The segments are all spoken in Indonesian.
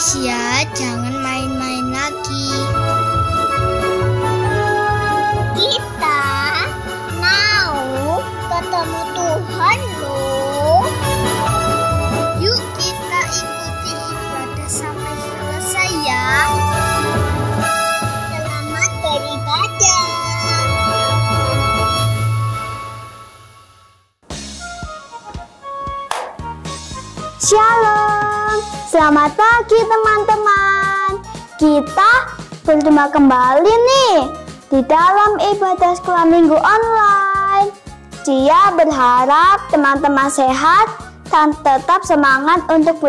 Indonesia, jangan main-main lagi. Kita mau ketemu Tuhan loh. Yuk kita ikuti ibadah sampai selesai ya. Selamat beribadah. Shalom, selamat pagi teman-teman. Kita berjumpa kembali nih di dalam ibadah sekolah minggu online. Cia berharap teman-teman sehat dan tetap semangat untuk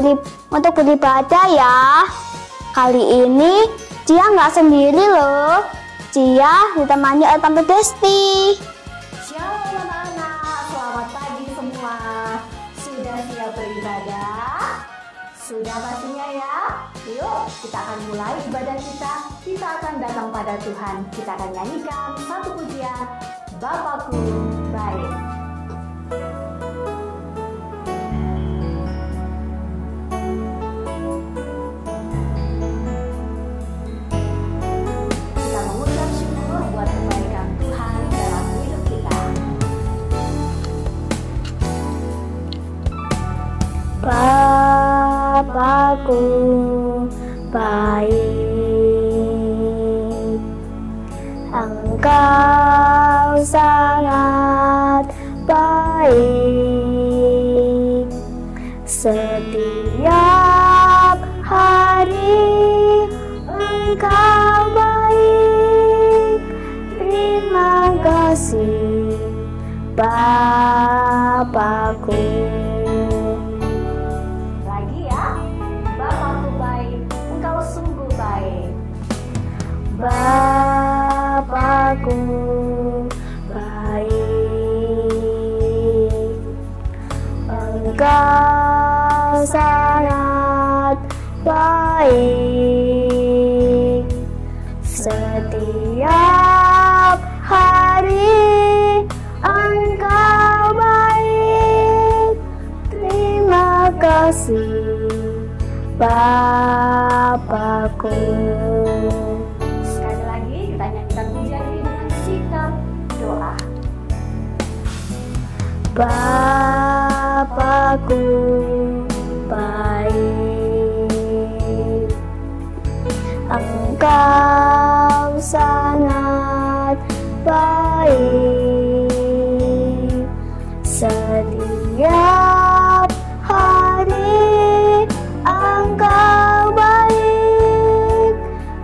beribadah ya. Kali ini Cia nggak sendiri loh. Cia ditemani oleh Tante Desti. Shalom anak-anak, selamat pagi semua. Sudah siap beribadah? Sudah pastinya ya. Yuk kita akan mulai ibadah kita. Kita akan datang pada Tuhan. Kita akan nyanyikan satu pujian, Bapakku Baik. Kita mengucap syukur buat kebaikan Tuhan dalam hidup kita. Bapakku baik, Engkau sangat baik. Setiap hari Engkau baik. Terima kasih Bapakku. Bapakku baik, Engkau sangat baik. Setiap hari Engkau baik. Terima kasih Bapakku. Bapakku baik, Engkau sangat baik. Setiap hari Engkau baik.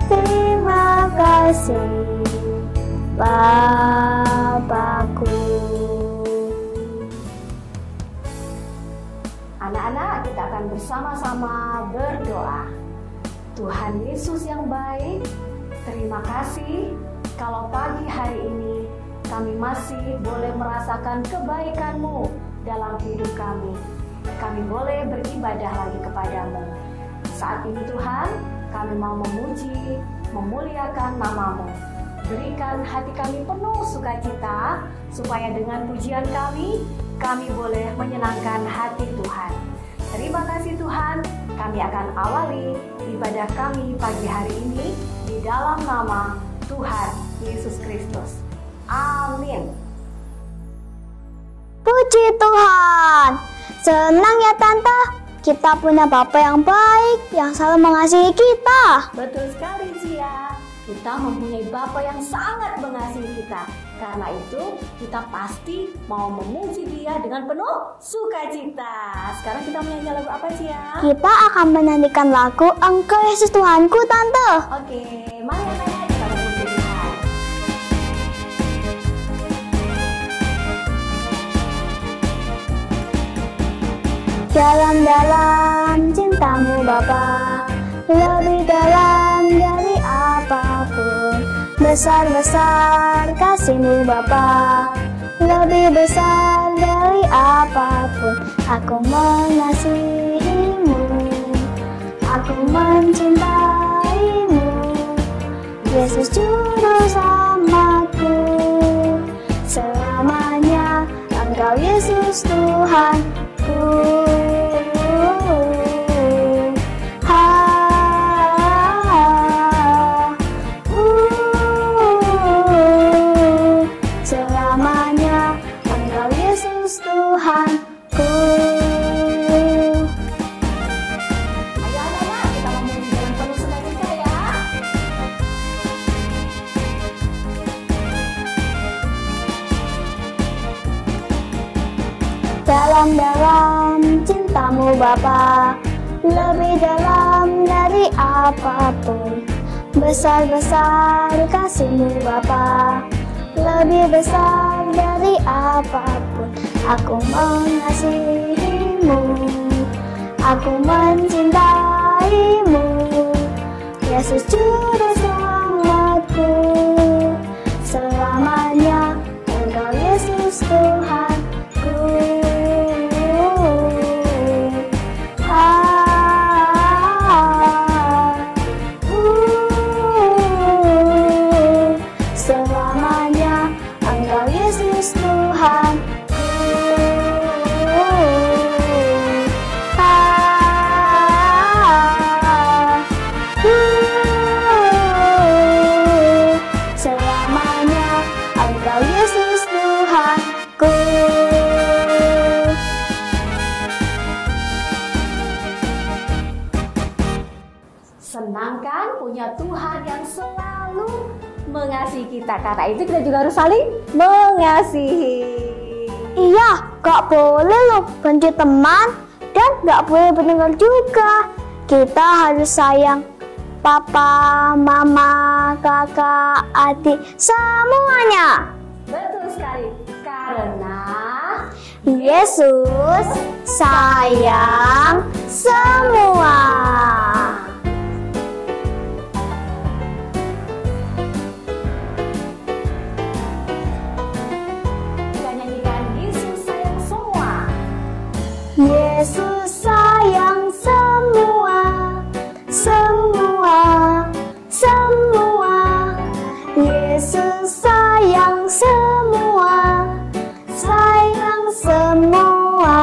Terima kasih Bapakku. Anak-anak, kita akan bersama-sama berdoa. Tuhan Yesus yang baik, terima kasih kalau pagi hari ini kami masih boleh merasakan kebaikan-Mu dalam hidup kami. Kami boleh beribadah lagi kepadamu. Saat ini Tuhan, kami mau memuji, memuliakan nama-Mu. Berikan hati kami penuh sukacita, supaya dengan pujian kami boleh menyenangkan hati Tuhan. Terima kasih Tuhan, kami akan awali ibadah kami pagi hari ini di dalam nama Tuhan Yesus Kristus. Amin. Puji Tuhan. Senang ya Tante, kita punya Bapa yang baik, yang selalu mengasihi kita. Betul sekali Cia, kita mempunyai Bapa yang sangat mengasihi kita. Karena itu kita pasti mau memuji Dia dengan penuh sukacita. Sekarang kita menyanyi lagu apa Cia? Kita akan menyanyikan lagu Engkau Yesus Tuhanku Tante. Oke, mari anak-anak kita memuji Tuhan. Dalam-dalam cintamu Bapa, lebih dalam dari apapun. Besar-besar kasih-Mu Bapa, lebih besar dari apapun. Aku mengasihi-Mu, aku mencintai-Mu. Yesus juru selamatku, selamanya Engkau Yesus Tuhanku. Haleluya. dalam cintamu Bapa, lebih dalam dari apapun. Besar-besar kasih-Mu Bapa, lebih besar dari apapun. Aku mengasihi-Mu, aku mencintai-Mu, Yesus Juru Selamatku. Selamanya Engkau Yesus Tuhanku. Selamanya Engkau Yesus Tuhanku. Selamanya Engkau Yesus Tuhanku. Senang kan punya Tuhan yang selalu mengasihi kita. Karena itu kita juga harus saling mengasihi. Iya, gak boleh loh benci teman dan gak boleh bertengkar juga. Kita harus sayang papa, mama, kakak, adik, semuanya. Betul sekali. Karena Yesus sayang semua. kita nyanyikan Yesus sayang semua. Yesus sayang semua, semua, semua. Yesus sayang semua, sayang semua.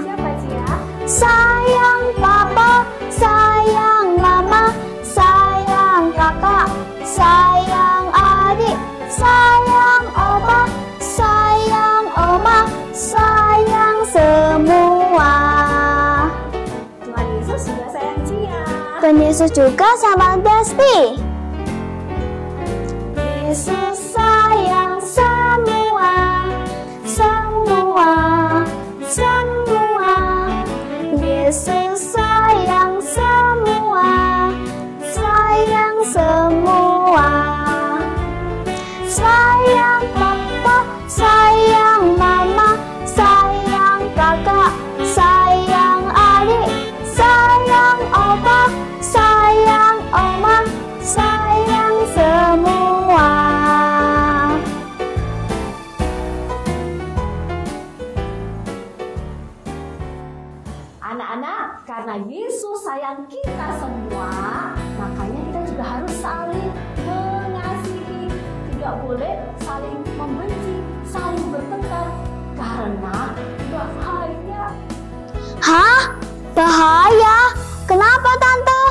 Siapa Cia? Sayang papa, sayang mama, sayang kakak, sayang adik, sayang opa, sayang oma, sayang semua. Tuhan Yesus juga sayang Cia. Tuhan Yesus juga sama Desti. Yesus sayang semua, semua, semua. Yesus sayang semua, sayang semua. Sayang papa, sayang mama, sayang kakak, sayang adik, sayang opa, sayang oma, sayang semua. Anak-anak, karena Yesus sayang kita semua, makanya kita juga harus saling mengasihi. Tidak boleh saling membenci, saling bertengkar, karena bahaya. Hah? Bahaya? Kenapa Tante?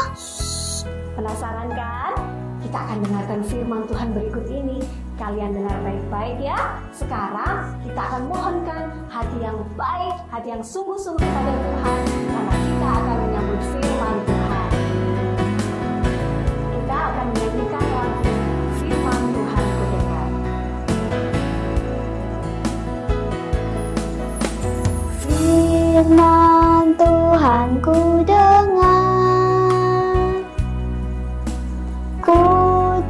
Penasaran kan? Kita akan dengarkan firman Tuhan berikut ini. Kalian dengar baik-baik ya. Sekarang kita akan mohonkan hati yang baik, hati yang sungguh-sungguh kepada Tuhan, karena kita akan menyambut firman Tuhan. Kita akan menyanyikan lagu firman Tuhan ku dengar. Firman Tuhan ku dengar, ku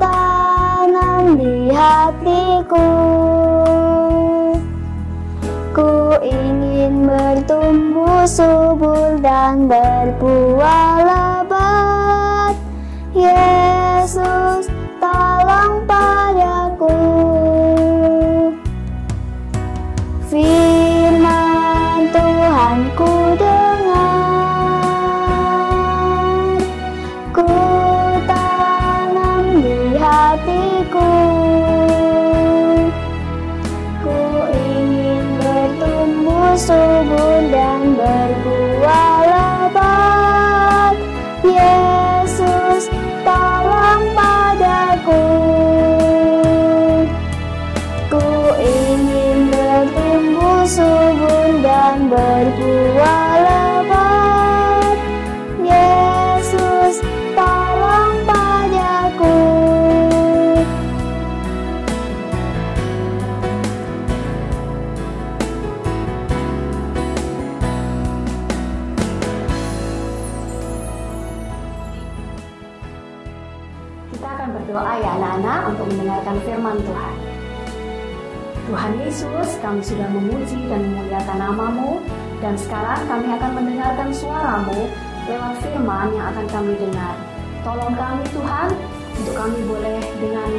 tanam di hatiku. Ku ingin bertumbuh subur dan berbuah lebat. Yesus, tolong padaku. Firman Tuhan ku dengar, ku tanam di hatiku. Ku ingin bertumbuh subur dan berbuah lebat. Yesus, tolong padaku. Ku ingin bertumbuh subur dan berbuah lebat. Yesus, tolong padaku. Kita akan berdoa ya anak-anak untuk mendengarkan firman Tuhan. Tuhan Yesus, kami sudah memuji dan memuliakan nama-Mu, dan sekarang kami akan mendengarkan suara-Mu lewat firman yang akan kami dengar. Tolong kami Tuhan, untuk kami boleh dengan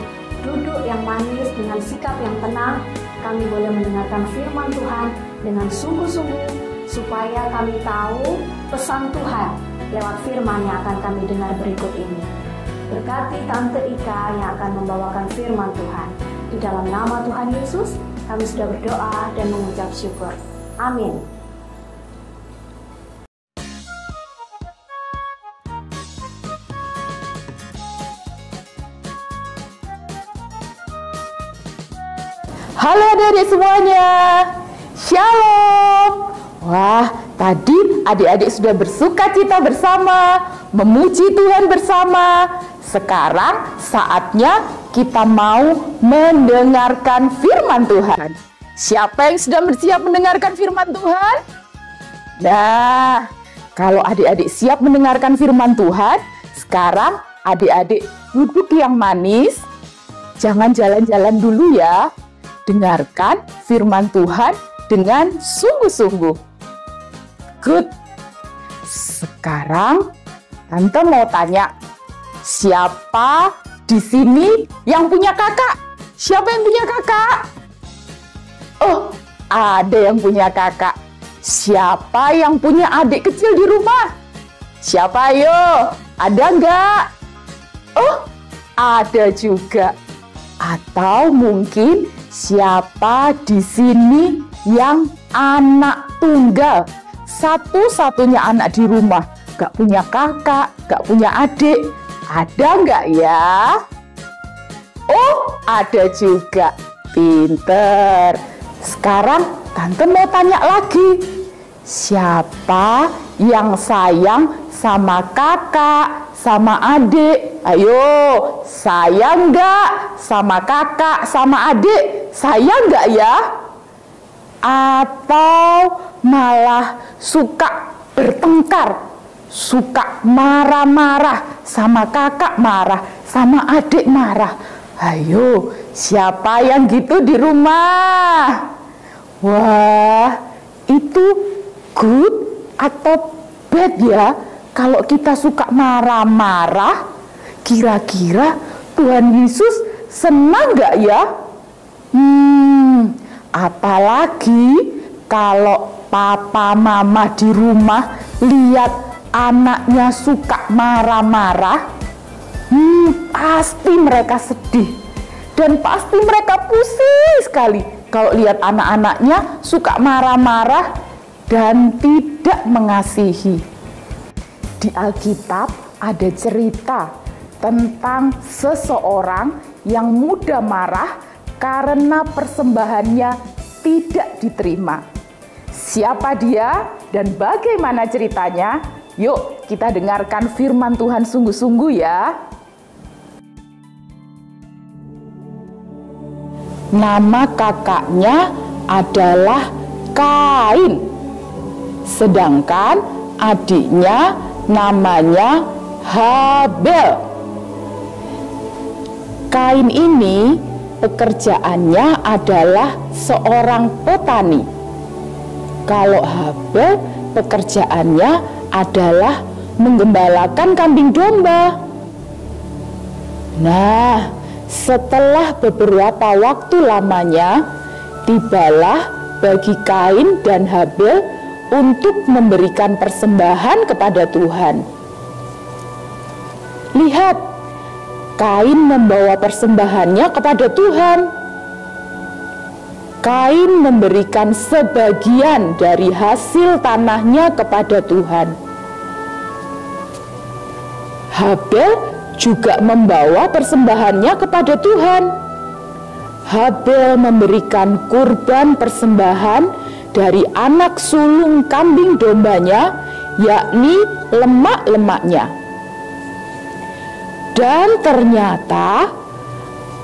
duduk yang manis, dengan sikap yang tenang, kami boleh mendengarkan firman Tuhan dengan sungguh-sungguh, supaya kami tahu pesan Tuhan lewat firman yang akan kami dengar berikut ini. Berkati Tante Ika yang akan membawakan firman Tuhan. Di dalam nama Tuhan Yesus, kami sudah berdoa dan mengucap syukur. Amin. Halo adik-adik semuanya, Shalom. Wah, tadi adik-adik sudah bersuka-cita bersama, memuji Tuhan bersama. Sekarang saatnya kita mau mendengarkan firman Tuhan. Siapa yang sudah bersiap mendengarkan firman Tuhan? Nah, kalau adik-adik siap mendengarkan firman Tuhan, sekarang adik-adik duduk yang manis. Jangan jalan-jalan dulu ya. Dengarkan firman Tuhan dengan sungguh-sungguh. Good. Sekarang Tante mau tanya, siapa di sini yang punya kakak? Siapa yang punya kakak? Oh, ada yang punya kakak. Siapa yang punya adik kecil di rumah? Siapa ayo? Ada nggak? Oh, ada juga. Atau mungkin siapa di sini yang anak tunggal? Satu-satunya anak di rumah, gak punya kakak, gak punya adik. Ada nggak ya? Oh, ada juga. Pinter. Sekarang Tante mau tanya lagi. Siapa yang sayang sama kakak, sama adik? Ayo, sayang nggak sama kakak, sama adik? Sayang nggak ya? Atau malah suka bertengkar, suka marah-marah, sama kakak marah, sama adik marah? Ayo, siapa yang gitu di rumah? Wah, itu good atau bad ya? Kalau kita suka marah-marah, kira-kira Tuhan Yesus senang nggak ya? Apalagi kalau papa mama di rumah lihat anaknya suka marah-marah, pasti mereka sedih dan pasti mereka pusing sekali kalau lihat anak-anaknya suka marah-marah dan tidak mengasihi. Di Alkitab ada cerita tentang seseorang yang mudah marah karena persembahannya tidak diterima. Siapa dia dan bagaimana ceritanya? Yuk kita dengarkan firman Tuhan sungguh-sungguh ya. Nama kakaknya adalah Kain, sedangkan adiknya namanya Habel. Kain ini pekerjaannya adalah seorang petani. Kalau Habel pekerjaannya adalah menggembalakan kambing domba. Nah, setelah beberapa waktu lamanya, tibalah bagi Kain dan Habel untuk memberikan persembahan kepada Tuhan. Lihat, Kain membawa persembahannya kepada Tuhan. Kain memberikan sebagian dari hasil tanahnya kepada Tuhan. Habel juga membawa persembahannya kepada Tuhan. Habel memberikan kurban persembahan dari anak sulung kambing dombanya, yakni lemak-lemaknya. Dan ternyata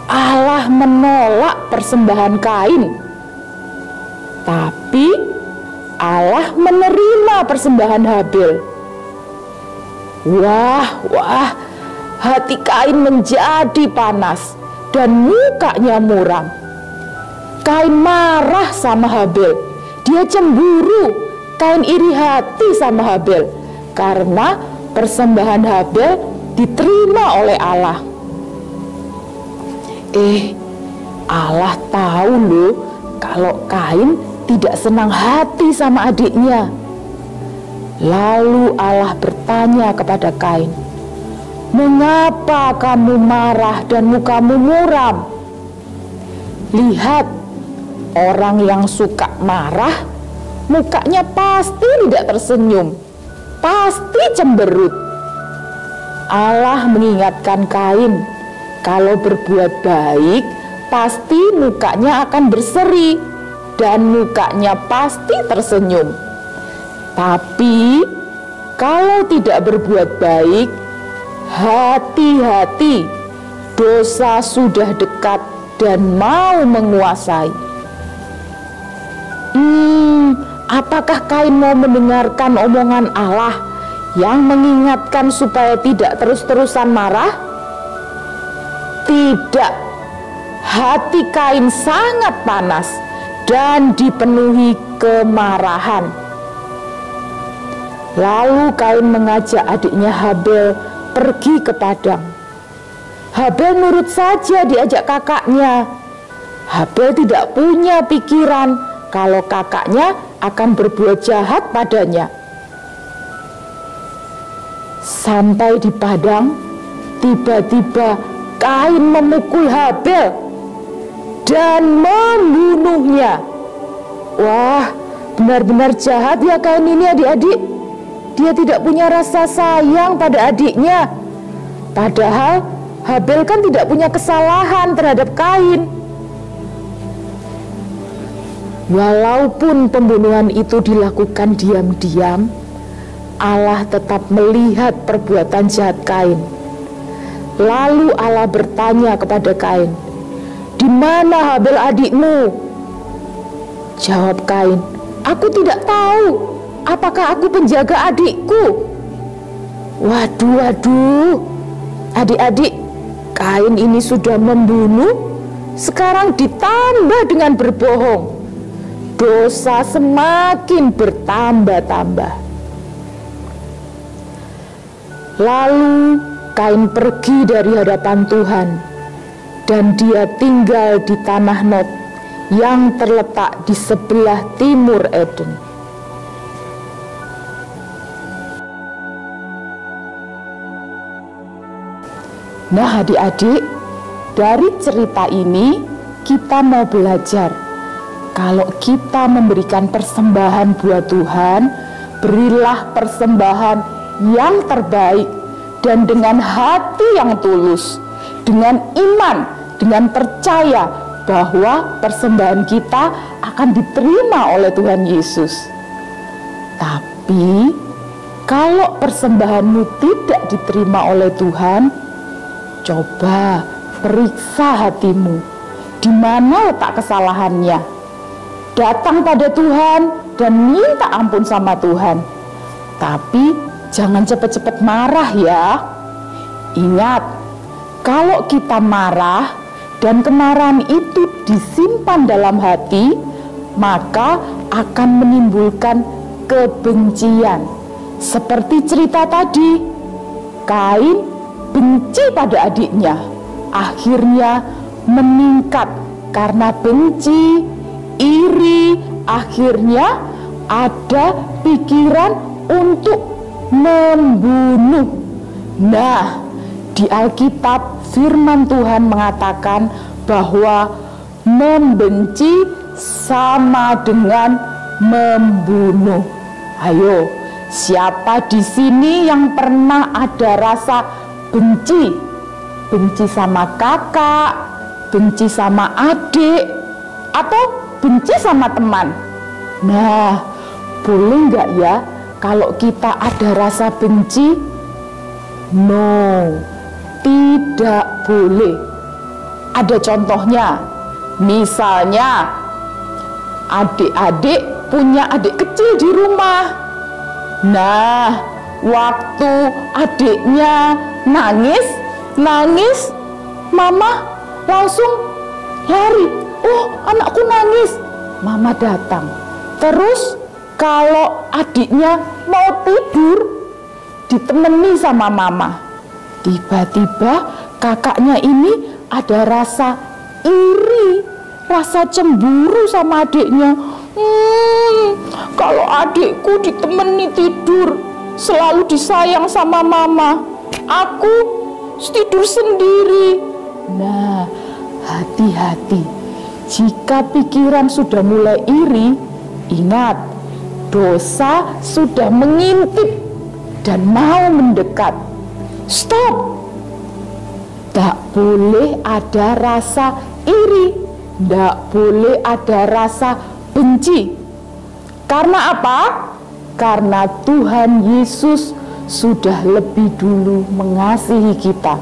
Allah menolak persembahan Kain, tapi Allah menerima persembahan Habel. Wah, hati Kain menjadi panas dan mukanya muram. Kain marah sama Habel, dia cemburu. Kain iri hati sama Habel karena persembahan Habel diterima oleh Allah. Allah tahu loh kalau Kain tidak senang hati sama adiknya. Lalu Allah bertanya kepada Kain, "Mengapa kamu marah dan mukamu muram? Lihat, orang yang suka marah, mukanya pasti tidak tersenyum, pasti cemberut." Allah mengingatkan Kain, kalau berbuat baik, pasti mukanya akan berseri dan mukanya pasti tersenyum. Tapi kalau tidak berbuat baik, hati-hati, dosa sudah dekat dan mau menguasai. Apakah Kain mau mendengarkan omongan Allah yang mengingatkan supaya tidak terus-terusan marah? Tidak. Hati Kain sangat panas dan dipenuhi kemarahan. Lalu Kain mengajak adiknya Habel pergi ke padang. Habel nurut saja diajak kakaknya. Habel tidak punya pikiran kalau kakaknya akan berbuat jahat padanya. Sampai di padang, tiba-tiba Kain memukul Habel dan membunuhnya. Wah, benar-benar jahat ya Kain ini, adik-adik. Dia tidak punya rasa sayang pada adiknya. Padahal Habel kan tidak punya kesalahan terhadap Kain. Walaupun pembunuhan itu dilakukan diam-diam, Allah tetap melihat perbuatan jahat Kain. Lalu Allah bertanya kepada Kain, "Di mana Habel adikmu?" Jawab Kain, "Aku tidak tahu. Apakah aku penjaga adikku?" Waduh, adik-adik, Kain ini sudah membunuh, sekarang ditambah dengan berbohong. Dosa semakin bertambah-tambah. Lalu Kain pergi dari hadapan Tuhan, dan dia tinggal di tanah Nod yang terletak di sebelah timur Eden. Nah adik-adik, dari cerita ini kita mau belajar, kalau kita memberikan persembahan buat Tuhan, berilah persembahan yang terbaik dan dengan hati yang tulus, dengan iman, dengan percaya bahwa persembahan kita akan diterima oleh Tuhan Yesus. Tapi kalau persembahanmu tidak diterima oleh Tuhan, coba periksa hatimu, di mana letak kesalahannya. Datang pada Tuhan dan minta ampun sama Tuhan. Tapi jangan cepat-cepat marah ya. Ingat, kalau kita marah dan kemarahan itu disimpan dalam hati, maka akan menimbulkan kebencian. Seperti cerita tadi, Kain benci pada adiknya, akhirnya meningkat karena benci, iri, akhirnya ada pikiran untuk membunuh. Nah, di Alkitab firman Tuhan mengatakan bahwa membenci sama dengan membunuh. Ayo, siapa di sini yang pernah ada rasa benci? Benci sama kakak, benci sama adik, atau benci sama teman? Nah, boleh nggak ya kalau kita ada rasa benci? No, tidak boleh. Ada contohnya, misalnya adik-adik punya adik kecil di rumah. Nah, waktu adiknya nangis, nangis, mama langsung lari. Oh, anakku nangis. Mama datang. Terus kalau adiknya mau tidur, ditemani sama mama. Tiba-tiba kakaknya ini ada rasa iri, rasa cemburu sama adiknya. Kalau adikku ditemani tidur, selalu disayang sama mama, aku tidur sendiri. Nah, hati-hati. Jika pikiran sudah mulai iri, ingat, dosa sudah mengintip dan mau mendekat. Stop. Tak boleh ada rasa iri, tak boleh ada rasa benci. Karena apa? Karena Tuhan Yesus sudah lebih dulu mengasihi kita.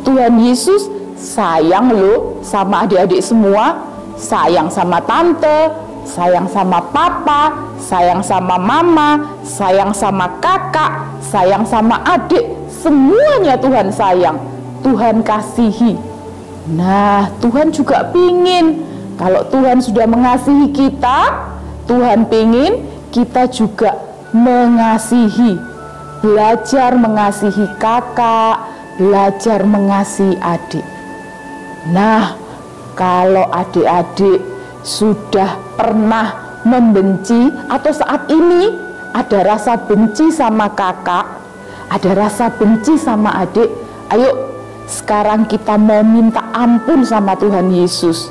Tuhan Yesus sayang loh sama adik-adik semua, sayang sama tante, sayang sama papa, sayang sama mama, sayang sama kakak, sayang sama adik. Semuanya Tuhan sayang, Tuhan kasihi. Nah, Tuhan juga pingin kalau Tuhan sudah mengasihi kita, Tuhan pingin kita juga mengasihi. Belajar mengasihi kakak, belajar mengasihi adik. Nah, kalau adik-adik sudah pernah membenci atau saat ini ada rasa benci sama kakak, ada rasa benci sama adik, ayo sekarang kita mau minta ampun sama Tuhan Yesus.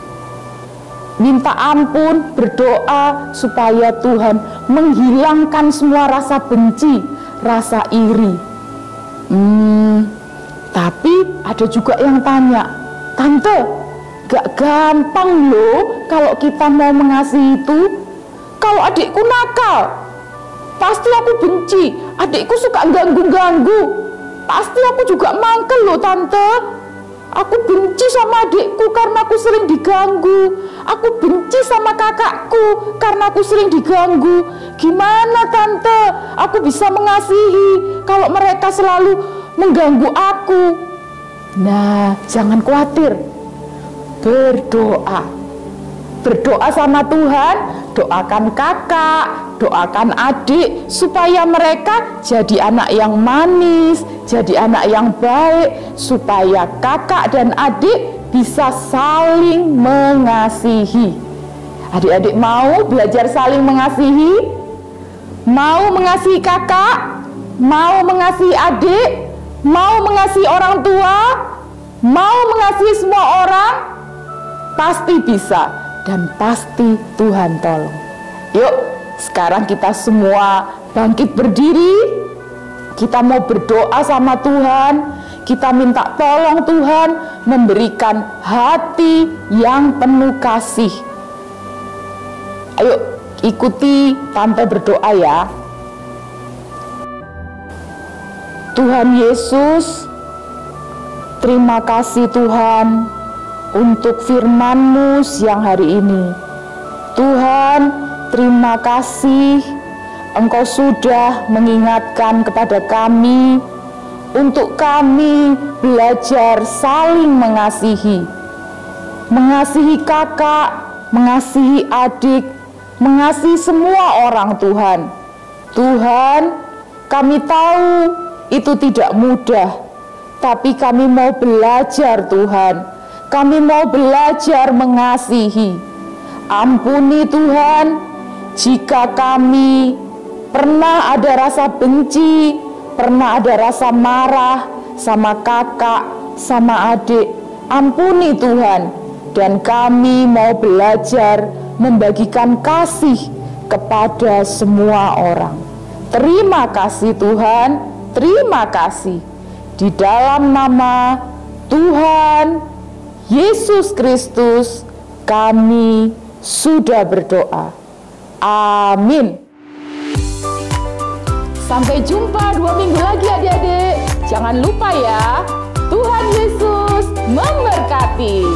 Minta ampun, berdoa supaya Tuhan menghilangkan semua rasa benci, rasa iri. Tapi ada juga yang tanya, tante, gak gampang loh kalau kita mau mengasihi itu. Kalau adikku nakal, pasti aku benci. Adikku suka ganggu-ganggu, pasti aku juga mangkel loh tante. Aku benci sama adikku karena aku sering diganggu. Aku benci sama kakakku karena aku sering diganggu. Gimana tante aku bisa mengasihi kalau mereka selalu mengganggu aku? Nah, jangan khawatir. Berdoa. Berdoa sama Tuhan, doakan kakak, doakan adik, supaya mereka jadi anak yang manis, jadi anak yang baik, supaya kakak dan adik bisa saling mengasihi. Adik-adik mau belajar saling mengasihi? Mau mengasihi kakak? Mau mengasihi adik? Mau mengasihi orang tua? Mau mengasihi semua orang? Pasti bisa. Dan pasti Tuhan tolong. Yuk, sekarang kita semua bangkit berdiri. Kita mau berdoa sama Tuhan. Kita minta tolong Tuhan memberikan hati yang penuh kasih. Ayo, ikuti tante berdoa ya. Tuhan Yesus, terima kasih Tuhan untuk firman-Mu siang hari ini. Tuhan, terima kasih Engkau sudah mengingatkan kepada kami untuk kami belajar saling mengasihi. Mengasihi kakak, mengasihi adik, mengasihi semua orang Tuhan. Tuhan, kami tahu itu tidak mudah, tapi kami mau belajar Tuhan. Kami mau belajar mengasihi. Ampuni Tuhan, jika kami pernah ada rasa benci, pernah ada rasa marah sama kakak, sama adik. Ampuni Tuhan, dan kami mau belajar membagikan kasih kepada semua orang. Terima kasih Tuhan, terima kasih. Di dalam nama Tuhan Yesus Kristus kami sudah berdoa. Amin. Sampai jumpa 2 minggu lagi adik-adik. Jangan lupa ya, Tuhan Yesus memberkati.